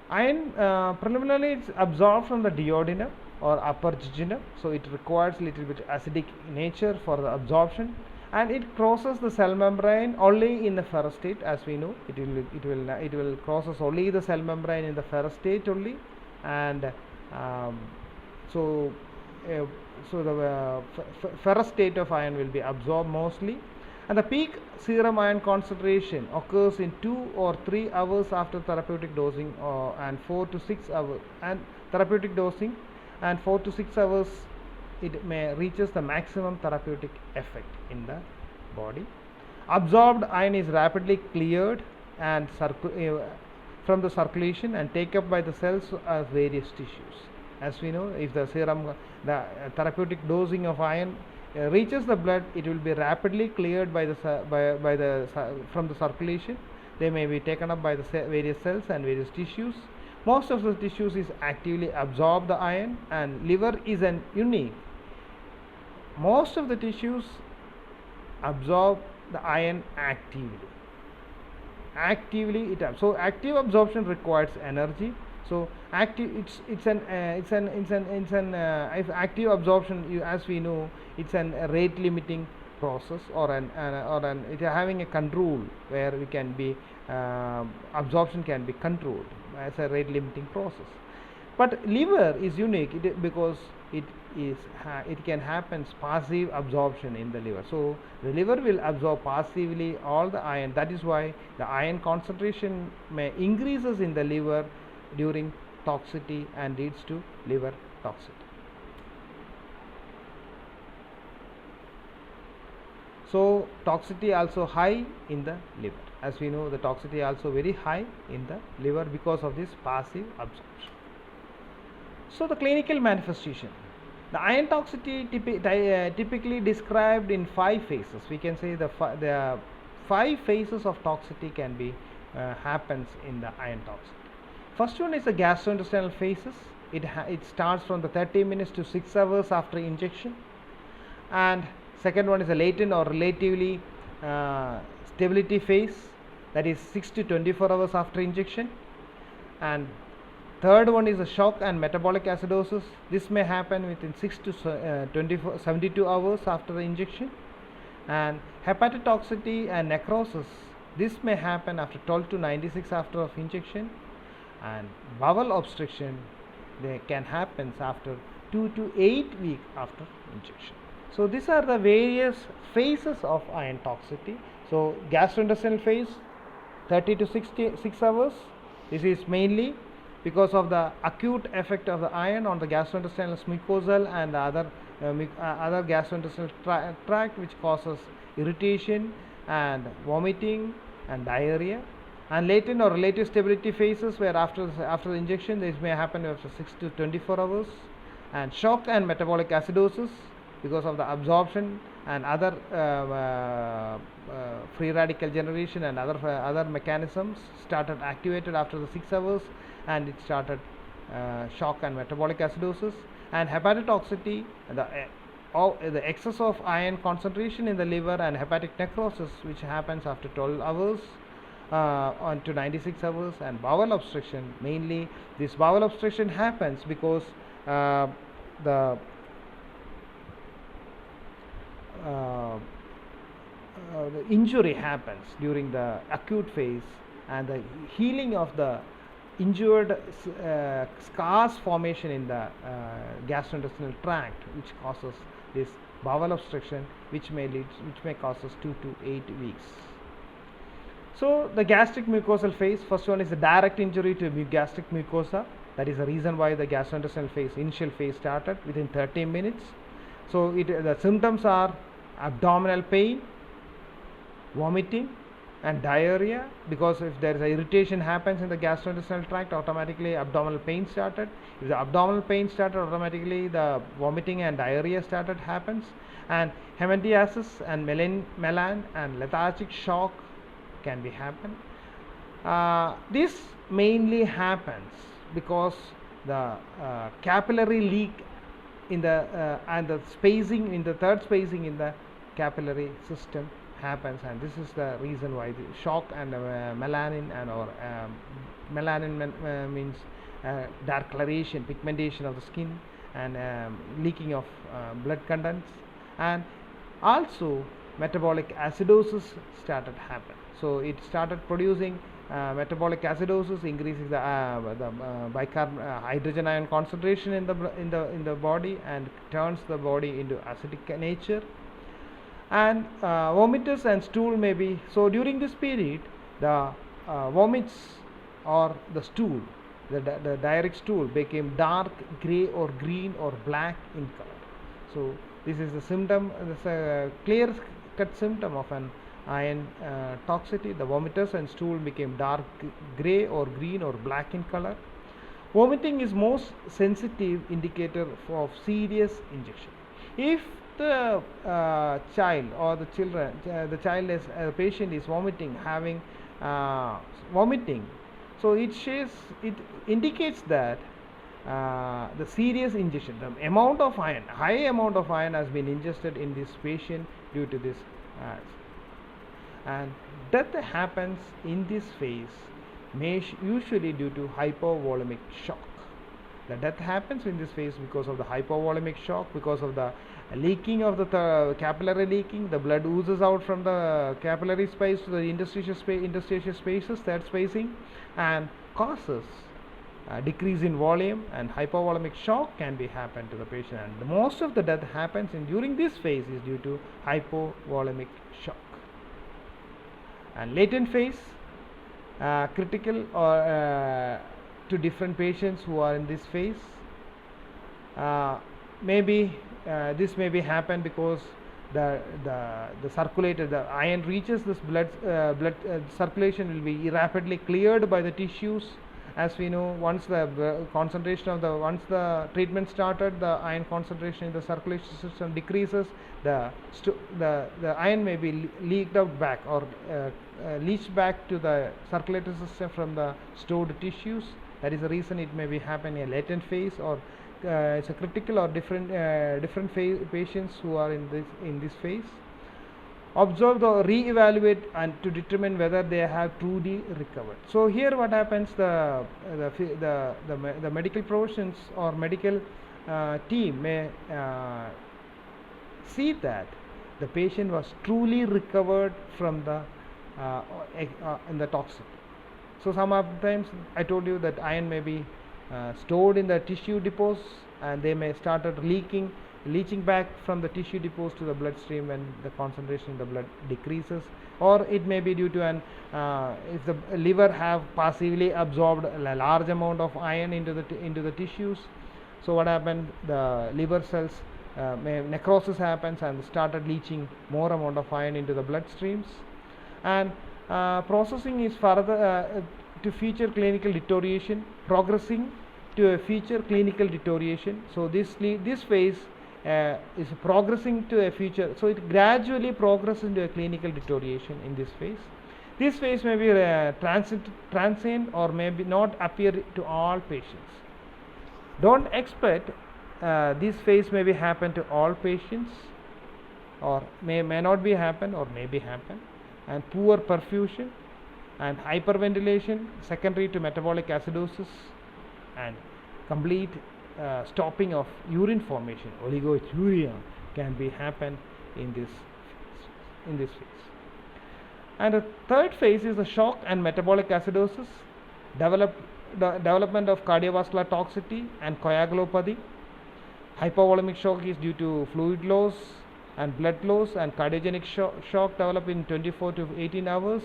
Iron preliminarily it's absorbed from the duodenum or upper jejunum, so it requires little bit acidic nature for the absorption, and it crosses the cell membrane only in the ferrous state. As we know, it will crosses only the cell membrane in the ferrous state only, and um, so uh, the ferrous state of iron will be absorbed mostly, and the peak serum iron concentration occurs in 2 or 3 hours after therapeutic dosing, and 4 to 6 hours and therapeutic dosing, and 4 to 6 hours it may reaches the maximum therapeutic effect in the body. Absorbed iron is rapidly cleared and from the circulation and take up by the cells of various tissues. As we know, if the therapeutic dosing of iron reaches the blood, it will be rapidly cleared by the from the circulation. They may be taken up by the various cells and various tissues. Most of the tissues is actively absorb the iron, and liver is an unique. Most of the tissues absorb the iron actively. So active absorption requires energy. So active if active absorption, as we know, it's an rate limiting process, or it having a control where we can be absorption can be controlled as a rate limiting process. But liver is unique because it can happen passive absorption in the liver. So the liver will absorb passively all the iron. That is why the iron concentration may increases in the liver during toxicity and leads to liver toxicity. So toxicity also high in the liver. As we know, the toxicity also very high in the liver because of this passive absorption. So the clinical manifestation. The iron toxicity typically described in 5 phases. We can say the 5 phases of toxicity can be happens in the iron toxicity. First one is the gastrointestinal phases. It starts from the 30 minutes to 6 hours after injection, and second one is a latent or relatively stability phase, that is 6 to 24 hours after injection, and third one is a shock and metabolic acidosis. This may happen within 6 to 72 hours after the injection, and hepatotoxicity and necrosis. This may happen after 12 to 96 after of injection, and bowel obstruction they can happen after 2 to 8 weeks after injection. So these are the various phases of iron toxicity. So gastrointestinal phase, 30 to 66 hours. This is mainly because of the acute effect of the iron on the gastrointestinal mucosal and the other gastrointestinal tract, which causes irritation and vomiting and diarrhea. And latent or relative stability phases, where after the injection this may happen after 6 to 24 hours, and shock and metabolic acidosis because of the absorption and other free radical generation and other mechanisms started activated after the 6 hours, and it started shock and metabolic acidosis. And hepatotoxicity, the excess of iron concentration in the liver, and hepatic necrosis, which happens after 12 hours on to 96 hours. And bowel obstruction, mainly this bowel obstruction happens because the injury happens during the acute phase, and the healing of the injured scars formation in the gastrointestinal tract, which causes this bowel obstruction, which may cause us 2 to 8 weeks. So the gastric mucosal phase, first one is the direct injury to gastric mucosa. That is the reason why the gastrointestinal phase, initial phase, started within 30 minutes. So the symptoms are abdominal pain, vomiting, and diarrhea, because if there is a irritation happens in the gastrointestinal tract, automatically abdominal pain started. If the abdominal pain started, automatically the vomiting and diarrhea happens. And hemodiasis and melan and lethargic shock can be happen. This mainly happens because the capillary leak in the and the spacing in the third spacing in the capillary system happens, and this is the reason why the shock and melanin and or means dark coloration, pigmentation of the skin, and leaking of blood contents, and also metabolic acidosis started happen. So it started producing metabolic acidosis, increases the hydrogen ion concentration in the body, and turns the body into acidic nature. And vomitus and stool may be, so during this period the vomits or the stool, the diarrheic stool became dark gray or green or black in color. So this is the symptom, this clear cut symptom of an iron toxicity. The vomitus and stool became dark gray or green or black in color. Vomiting is most sensitive indicator of serious injection. If the child or the children, the child is patient is vomiting, having vomiting, so it indicates that the serious injection, the amount of iron, high amount of iron has been ingested in this patient due to this, and death happens in this phase usually due to hypovolemic shock. The death happens in this phase because of the hypovolemic shock, because of the leaking of the capillary leaking. The blood oozes out from the capillary space to the interstitial spaces, third spacing, and causes decrease in volume, and hypovolemic shock can be happen to the patient, and most of the death happens during this phase is due to hypovolemic shock. And latent phase, critical or to different patients who are in this phase, maybe this may be happen because the circulated, the iron reaches this blood circulation will be rapidly cleared by the tissues. As we know, once the concentration of once the treatment started, the iron concentration in the circulation system decreases, the iron may be leaked out back or leached back to the circulatory system from the stored tissues. That is the reason it may be happening in a latent phase, or it's a critical or different patients who are in this phase. Observe or re-evaluate and to determine whether they have truly recovered. So here what happens, the medical professions or medical team may see that the patient was truly recovered from the in the toxin. So sometimes I told you that iron may be stored in the tissue depots, and they may started leaching back from the tissue depots to the bloodstream when the concentration in the blood decreases, or it may be due to an if the liver have passively absorbed a large amount of iron into the tissues. So what happened, the liver cells necrosis happens and started leaching more amount of iron into the bloodstreams, and processing is further to feature clinical deterioration, progressing to a future clinical deterioration. So this phase is progressing to a future, so it gradually progresses into a clinical deterioration in this phase. This phase may be transient or may be not appear to all patients. Don't expect this phase may be happen to all patients, or may not be happen, or may be happen. And poor perfusion and hyperventilation secondary to metabolic acidosis, and complete stopping of urine formation, oligochuria, can be happen in this phase. And the third phase is the shock and metabolic acidosis, development of cardiovascular toxicity and coagulopathy. Hypovolemic shock is due to fluid loss and blood loss, and cardiogenic shock develop in 24 to 18 hours,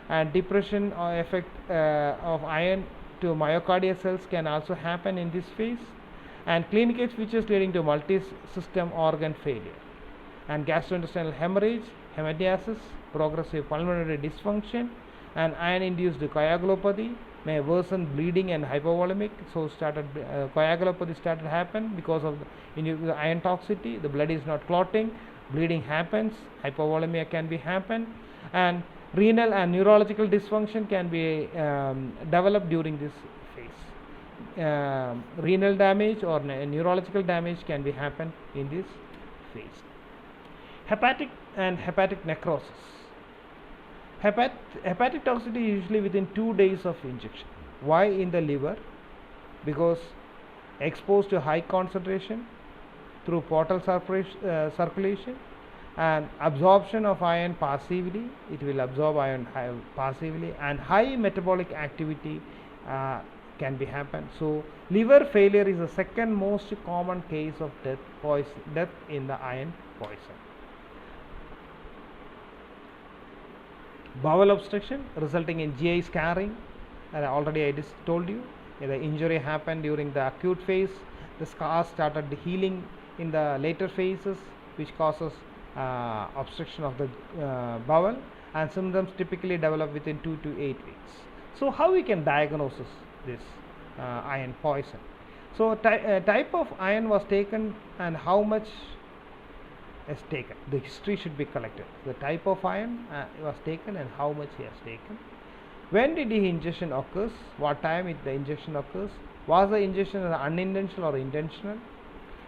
and depression or effect of iron to myocardial cells can also happen in this phase, and clinical features leading to multi-system organ failure, and gastrointestinal hemorrhage, hemodiasis, progressive pulmonary dysfunction, and iron-induced coagulopathy may worsen bleeding and hypovolemic. So coagulopathy started happen because of the iron toxicity. The blood is not clotting, bleeding happens, hypovolemia can be happen, and renal and neurological dysfunction can be developed during this phase. Renal damage or neurological damage can be happen in this phase. Hepatic necrosis. Hepatic toxicity usually within 2 days of injection. Why in the liver? Because exposed to high concentration through portal circulation and absorption of iron passively, it will absorb iron passively, and high metabolic activity can be happen. So liver failure is the second most common case of death in the iron poison. Bowel obstruction resulting in GI scarring, already I just told you, the injury happened during the acute phase, the scars started healing in the later phases, which causes obstruction of the bowel, and symptoms typically develop within 2 to 8 weeks. So how we can diagnose this iron poison? So type of iron was taken and how much is taken. The history should be collected. The type of iron was taken and how much he has taken. When did the injection occurs? What time the injection occurs? Was the injection unintentional or intentional?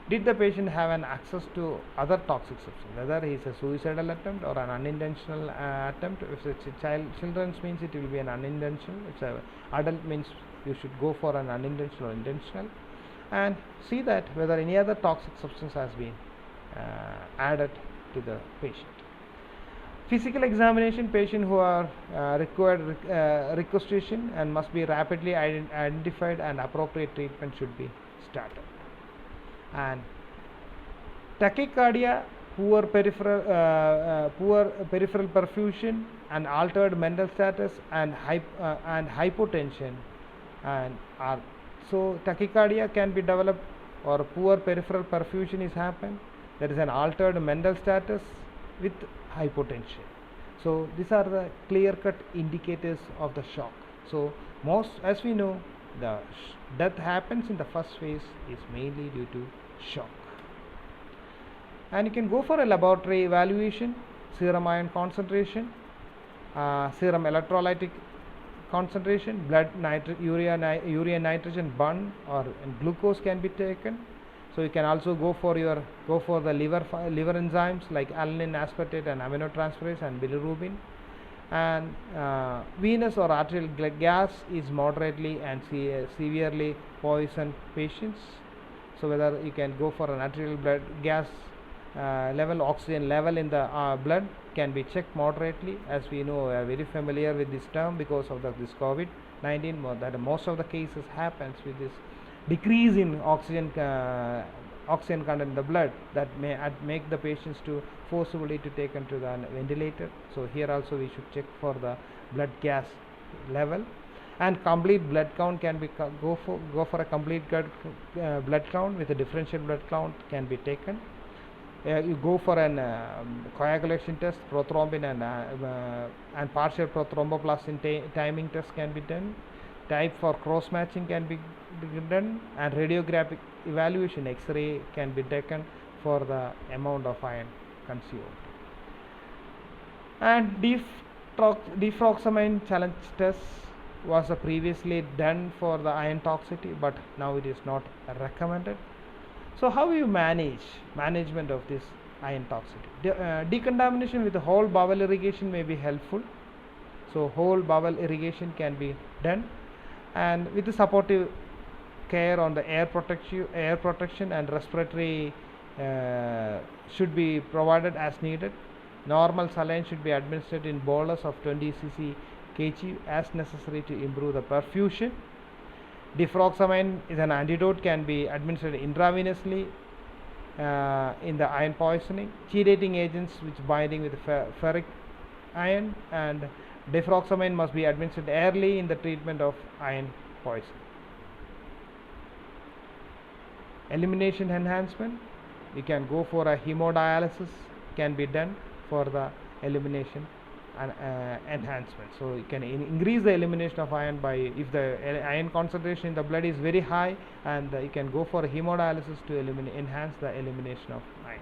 Did the patient have an access to other toxic substance? Whether it is a suicidal attempt or an unintentional attempt. If it's a children's means it will be an unintentional. If it's an adult means you should go for an unintentional or intentional, and see that whether any other toxic substance has been added to the patient. Physical examination, patient who are required requisition and must be rapidly identified, and appropriate treatment should be started. And tachycardia, poor peripheral perfusion, and altered mental status, and hypotension, and are so tachycardia can be developed, or poor peripheral perfusion is happened. There is an altered mental status with hypotension. So these are the clear-cut indicators of the shock. So most, as we know, the death happens in the first phase is mainly due to shock. And you can go for a laboratory evaluation: serum iron concentration, serum electrolytic concentration, blood urea nitrogen bond, or glucose can be taken. So you can also go for the liver enzymes like alanine aspartate and aminotransferase and bilirubin. And venous or arterial gas is moderately and severely poisoned patients. So whether you can go for an arterial blood gas level, oxygen level in the blood can be checked moderately. As we know, we are very familiar with this term because of this COVID-19, that most of the cases happens with this decrease in oxygen content in the blood, that may make the patients to forcibly to taken to the ventilator. So here also we should check for the blood gas level. And complete blood count can be go for a complete blood count with a differential blood count can be taken. You go for an coagulation test, prothrombin and partial prothromboplast timing test can be done. Type for cross matching can be done, and radiographic evaluation, X-ray can be taken for the amount of iron consumed. And defroxamine challenge test was previously done for the iron toxicity, but now it is not recommended. So how you management of this iron toxicity? Decontamination with the whole bowel irrigation may be helpful. So whole bowel irrigation can be done, and with the supportive care on the air protection and respiratory should be provided as needed. Normal saline should be administered in bolus of 20 cc/kg as necessary to improve the perfusion. Defroxamine is an antidote, can be administered intravenously in the iron poisoning. Chelating agents which binding with ferric iron, and defroxamine must be administered early in the treatment of iron poisoning. Elimination enhancement, you can go for a hemodialysis, can be done for the elimination and enhancement. So you can increase the elimination of iron by, if the iron concentration in the blood is very high, and you can go for hemodialysis to enhance the elimination of iron.